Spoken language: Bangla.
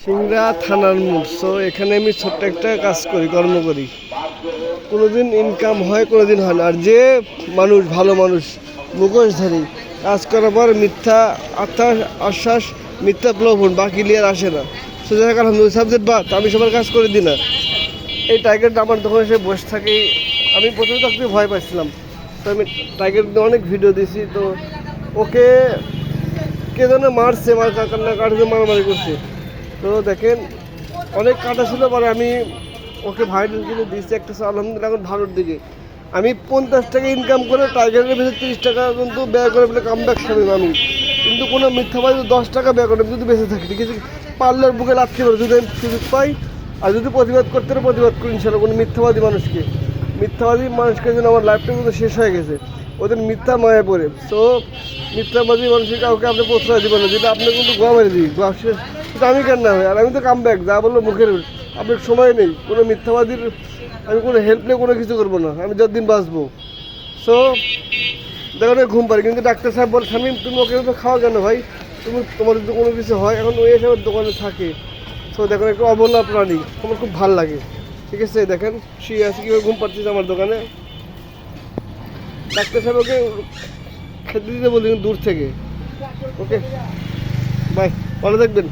সিংড়া থানার মোড়। সো এখানে আমি ছোট্ট একটা কাজ করি, কর্ম করি। কোনোদিন ইনকাম হয়, কোনোদিন হয় না। আর যে মানুষ, ভালো মানুষ, মুখোশধারী, কাজ করার পর মিথ্যা আশ্বাস, মিথ্যা প্রলোভন, বাকি ক্লিয়ার আসে না। সোজা আলহামদুলিল্লাহ সাবজেক্ট বাদ, আমি সবার কাজ করে দিই না। এই টাইগারটা আমার দোকানে এসে বসে থাকে। আমি প্রথমে তো একটু ভয় পাচ্ছিলাম, তো আমি টাইগারকে অনেক ভিডিও দিয়েছি। তো ওকে কে যেন মারছে, কাটাতে মারামারি করছে। তো দেখেন অনেক কাটা ছিল, পরে আমি ওকে ভাইরাল কিনে দিয়েছি একটা। আলহামদুলিল্লাহ এখন ভালোর দিকে। আমি 50 টাকা ইনকাম করে টাইগারের ভেতরে 30 টাকা কিন্তু ব্যয় করে বলে কামব্যাক স্বামী আমি। কিন্তু কোনো মিথ্যাবাদী 10 টাকা ব্যয় করে যদি বেঁচে থাকি, ঠিক আছে, পার্লার বুকে লাথি করে যদি আমি সুযোগ পাই। আর যদি প্রতিবাদ করতে প্রতিবাদ করি ইনশাল্লাহ। কোনো মিথ্যাবাদী মানুষকে যেন আমার লাইফটা কিন্তু শেষ হয়ে গেছে ওদের মিথ্যা মায়া পড়ে। সো মিথ্যাবাদী মানুষের কাউকে আপনি প্রশ্রয় দেবেন না, যেটা আপনি কিন্তু গোয়া মেরে দিই, গোয়া শেষ। সেটা আমি কেন না হয়, আর আমি তো কামব্যাক যা বললো মুখের। আপনার সময় নেই কোনো মিথ্যাবাদীর, আমি কোনো হেল্প নিয়ে কোনো কিছু করবো না, আমি যতদিন বাঁচবো। সো দেখো ঘুম পারি, কিন্তু ডাক্তার সাহেব বলছে আমি, তুমি ওকে তো খাওয়া কেন ভাই, তোমার যদি কোনো কিছু হয়। এখন ওই এসে দোকানে থাকে। সো দেখেন একটু অবলা প্রাণী, আমার খুব ভালো লাগে। ঠিক আছে, দেখেন শুয়ে আছে কীভাবে ঘুম পাচ্ছিস আমার দোকানে। ডাক্তার সাহেব ওকে খেতে দিতে বলি দূর থেকে। ওকে বাই, ভালো থাকবেন।